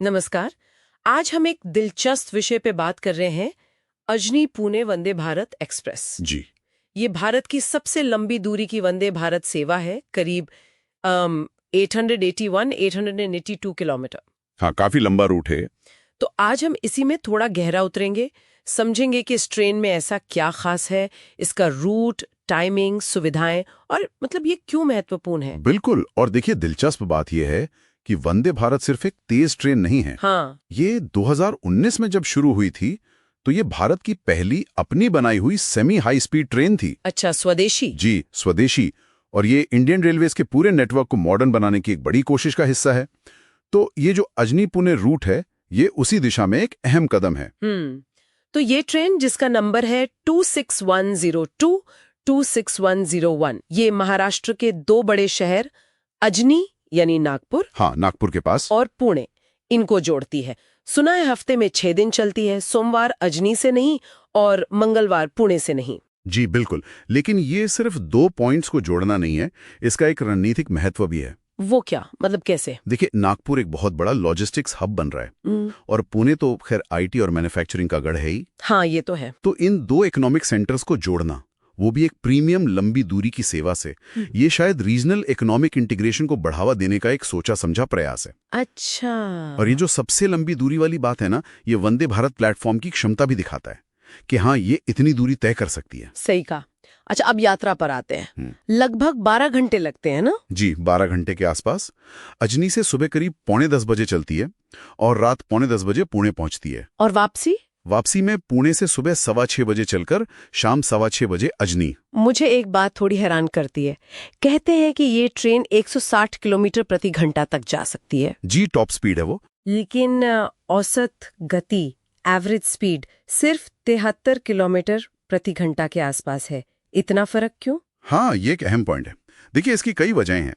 नमस्कार। आज हम एक दिलचस्प विषय पे बात कर रहे हैं, अजनी पुणे वंदे भारत एक्सप्रेस। जी। ये भारत की सबसे लंबी दूरी की वंदे भारत सेवा है, करीब 882 किलोमीटर। हाँ, काफी लंबा रूट है। तो आज हम इसी में थोड़ा गहरा उतरेंगे, समझेंगे कि इस ट्रेन में ऐसा क्या खास है, इसका रूट, टाइमिंग, सुविधाएं और मतलब ये क्यों महत्वपूर्ण है। बिल्कुल। और देखिए, दिलचस्प बात यह है कि वंदे भारत सिर्फ एक तेज ट्रेन नहीं है। हाँ, ये 2019 में जब शुरू हुई थी तो ये भारत की पहली अपनी बनाई हुई सेमी हाई स्पीड ट्रेन थी। अच्छा, स्वदेशी। जी, स्वदेशी। और ये इंडियन रेलवेज के पूरे नेटवर्क को मॉडर्न बनाने की एक बड़ी कोशिश का हिस्सा है। तो ये जो अजनी पुणे रूट है, ये उसी दिशा में एक अहम कदम है। तो ये ट्रेन जिसका नंबर है 26102, 26101, ये महाराष्ट्र के दो बड़े शहर अजनी यानी नागपुर, हाँ, नागपुर के पास, और पुणे, इनको जोड़ती है। सुना है हफ्ते में 6 दिन चलती है, सोमवार अजनी से नहीं और मंगलवार पुणे से नहीं। जी बिल्कुल। लेकिन ये सिर्फ 2 पॉइंट्स को जोड़ना नहीं है, इसका एक रणनीतिक महत्व भी है। वो क्या मतलब, कैसे? देखिए, नागपुर एक बहुत बड़ा लॉजिस्टिक्स हब बन रहा है और पुणे तो खैर आईटी और मैन्युफैक्चरिंग का गढ़ है ही। हाँ, ये तो है। तो इन दो इकोनॉमिक सेंटर्स को जोड़ना, वो भी एक प्रीमियम लंबी दूरी की सेवा से, ये शायद रीजनल इकोनॉमिक इंटीग्रेशन को बढ़ावा देने का एक सोचा समझा प्रयास है। अच्छा। और ये जो सबसे लंबी दूरी वाली बात है ना, ये वंदे भारत प्लेटफॉर्म की क्षमता भी दिखाता है कि हाँ, ये इतनी दूरी तय कर सकती है। सही कहा। अच्छा, अब यात्रा पर आते हैं। लगभग 12 घंटे लगते हैं ना? जी, 12 घंटे के आसपास। अजनी से सुबह करीब 9:45 बजे चलती है और रात 9:45 बजे पुणे पहुंचती है। और वापसी में पुणे से सुबह 6:15 बजे चलकर शाम 6:15 बजे अजनी। मुझे एक बात थोड़ी हैरान करती है। कहते हैं कि ये ट्रेन 160 किलोमीटर प्रति घंटा तक जा सकती है। जी, टॉप स्पीड है वो। लेकिन औसत गति, एवरेज स्पीड सिर्फ 73 किलोमीटर प्रति घंटा के आसपास है। इतना फर्क क्यों? हाँ, ये एक अहम पॉइंट है। देखिए, इसकी कई वजहें हैं।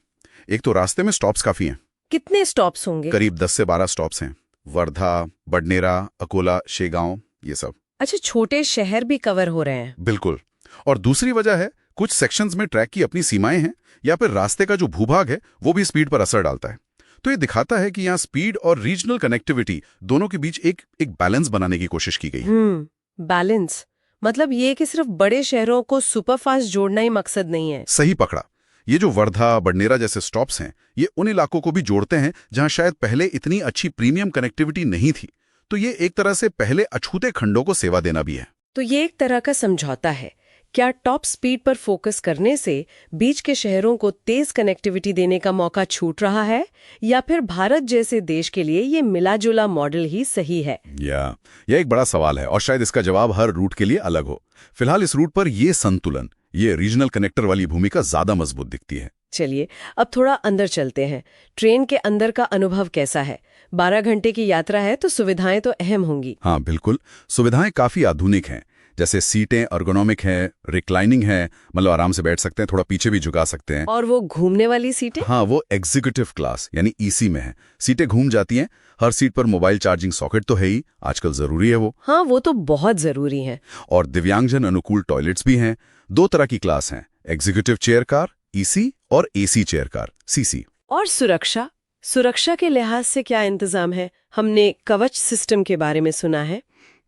एक तो रास्ते में स्टॉप्स काफी हैं। कितने स्टॉप्स होंगे? करीब 10 से 12 स्टॉप्स हैं। वर्धा, बडनेरा, अकोला, शेगांव, ये सब। अच्छा, छोटे शहर भी कवर हो रहे हैं। बिल्कुल। और दूसरी वजह है, कुछ सेक्शंस में ट्रैक की अपनी सीमाएं हैं या फिर रास्ते का जो भूभाग है वो भी स्पीड पर असर डालता है। तो ये दिखाता है कि यहाँ स्पीड और रीजनल कनेक्टिविटी दोनों के बीच एक बैलेंस बनाने की कोशिश की गई है। बैलेंस मतलब ये कि सिर्फ बड़े शहरों को सुपरफास्ट जोड़ना ही मकसद नहीं है। सही पकड़ा। ये जो वर्धा, बडनेरा जैसे स्टॉप्स हैं, ये उन इलाकों को भी जोड़ते हैं जहां शायद पहले इतनी अच्छी प्रीमियम कनेक्टिविटी नहीं थी। तो ये एक तरह से पहले अछूते खंडों को सेवा देना भी है। तो ये एक तरह का समझौता है। क्या टॉप स्पीड पर फोकस करने से बीच के शहरों को तेज कनेक्टिविटी देने का मौका छूट रहा है, या फिर भारत जैसे देश के लिए ये मिला जुला मॉडल ही सही है? यह एक बड़ा सवाल है और शायद इसका जवाब हर रूट के लिए अलग हो। फिलहाल इस रूट पर ये संतुलन, ये रीजनल कनेक्टर वाली भूमिका ज्यादा मजबूत दिखती है। चलिए अब थोड़ा अंदर चलते हैं। ट्रेन के अंदर का अनुभव कैसा है? 12 घंटे की यात्रा है तो सुविधाएं तो अहम होंगी। हाँ बिल्कुल, सुविधाएं काफी आधुनिक हैं। जैसे सीटें एर्गोनॉमिक हैं, रिक्लाइनिंग है, मतलब आराम से बैठ सकते हैं, थोड़ा पीछे भी झुका सकते हैं। और वो घूमने वाली सीटें? हाँ, वो एग्जीक्यूटिव क्लास यानी ईसी में है। सीटें घूम जाती हैं। हर सीट पर मोबाइल चार्जिंग सॉकेट तो है ही, आजकल जरूरी है वो। हाँ, वो तो बहुत जरूरी है। और दिव्यांगजन अनुकूल टॉयलेट्स भी हैं। 2 तरह की क्लास हैं, एग्जीक्यूटिव चेयर कार ईसी और एसी चेयर कार सीसी। और सुरक्षा के लिहाज से क्या इंतजाम है? हमने कवच सिस्टम के बारे में सुना है।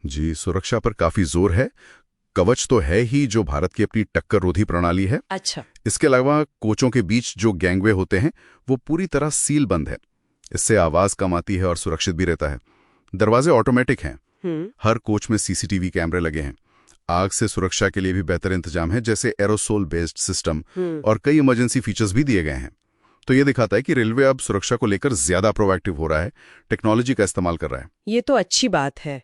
जी, सुरक्षा पर काफी जोर है। कवच तो है ही, जो भारत की अपनी टक्कर रोधी प्रणाली है। अच्छा। इसके अलावा कोचों के बीच जो गैंगवे होते हैं वो पूरी तरह सील बंद है। इससे आवाज कम आती है और सुरक्षित भी रहता है। दरवाजे ऑटोमेटिक हैं। हर कोच में सीसीटीवी कैमरे लगे हैं। आग से सुरक्षा के लिए भी बेहतर इंतजाम है, जैसे एरोसोल बेस्ड सिस्टम, और कई इमरजेंसी फीचर्स भी दिए गए हैं। तो ये दिखाता है कि रेलवे अब सुरक्षा को लेकर ज्यादा प्रोएक्टिव हो रहा है, टेक्नोलॉजी का इस्तेमाल कर रहा है। ये तो अच्छी बात है।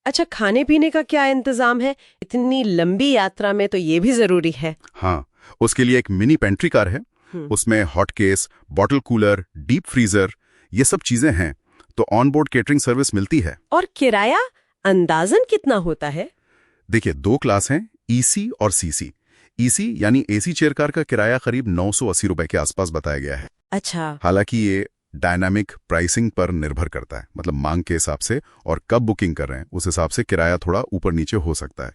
अच्छा, खाने पीने का क्या इंतजाम है? इतनी लंबी यात्रा में तो ये भी जरूरी है। हाँ, उसके लिए एक मिनी पेंट्री कार है। उसमें hot case, bottle cooler, deep freezer, ये सब चीजें हैं। तो ऑन बोर्ड केटरिंग सर्विस मिलती है। और किराया अंदाजन कितना होता है? देखिए, 2 क्लास हैं, ईसी और सीसी। ईसी यानी एसी चेयर कार का किराया करीब 980 रुपए के आसपास बताया गया है। अच्छा। हालांकि ये डायनामिक प्राइसिंग पर निर्भर करता है, मतलब मांग के हिसाब से और कब बुकिंग कर रहे हैं उस हिसाब से किराया थोड़ा ऊपर नीचे हो सकता है।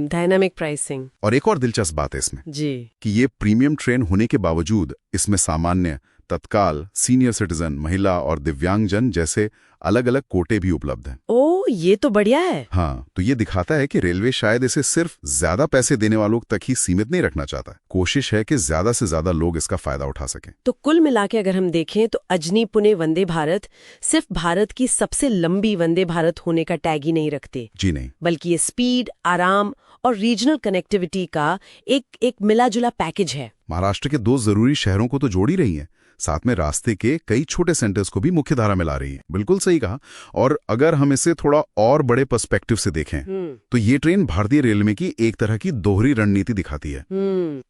Dynamic pricing. और एक और दिलचस्प बात है इसमें जी, कि ये प्रीमियम ट्रेन होने के बावजूद इसमें सामान्य तत्काल, सीनियर सिटीजन, महिला और दिव्यांगजन जैसे अलग अलग कोटे भी उपलब्ध हैं। ओ, ये तो बढ़िया है। हाँ, तो ये दिखाता है कि रेलवे शायद इसे सिर्फ ज्यादा पैसे देने वालों तक ही सीमित नहीं रखना चाहता। कोशिश है कि ज्यादा से ज्यादा लोग इसका फायदा उठा सकें। तो कुल मिला के अगर हम देखें तो अजनी पुणे वंदे भारत सिर्फ भारत की सबसे लंबी वंदे भारत होने का टैग ही नहीं रखते। जी नहीं, बल्कि ये स्पीड, आराम और रीजनल कनेक्टिविटी का एक मिला जुला पैकेज है। महाराष्ट्र के 2 जरूरी शहरों को तो जोड़ ही रही है, साथ में रास्ते के कई छोटे सेंटर्स को भी मुख्य धारा में ला रही है। बिल्कुल सही कहा। और अगर हम इसे थोड़ा और बड़े पर्सपेक्टिव से देखें तो ये ट्रेन भारतीय रेलवे की एक तरह की दोहरी रणनीति दिखाती है।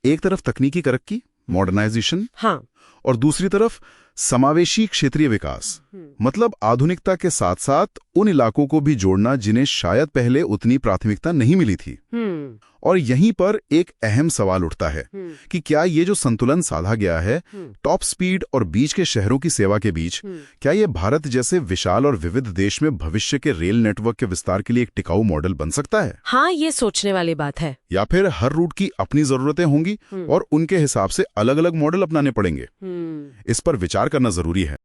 एक तरफ तकनीकी तरक्की, मॉडर्नाइजेशन, हाँ, और दूसरी तरफ समावेशी क्षेत्रीय विकास, मतलब आधुनिकता के साथ साथ उन इलाकों को भी जोड़ना जिन्हें शायद पहले उतनी प्राथमिकता नहीं मिली थी। और यहीं पर एक अहम सवाल उठता है कि क्या ये जो संतुलन साधा गया है टॉप स्पीड और बीच के शहरों की सेवा के बीच, क्या ये भारत जैसे विशाल और विविध देश में भविष्य के रेल नेटवर्क के विस्तार के लिए एक टिकाऊ मॉडल बन सकता है? हाँ, ये सोचने वाली बात है। या फिर हर रूट की अपनी जरूरतें होंगी और उनके हिसाब से अलग अलग मॉडल अपनाने पड़ेंगे? इस पर विचार करना जरूरी है।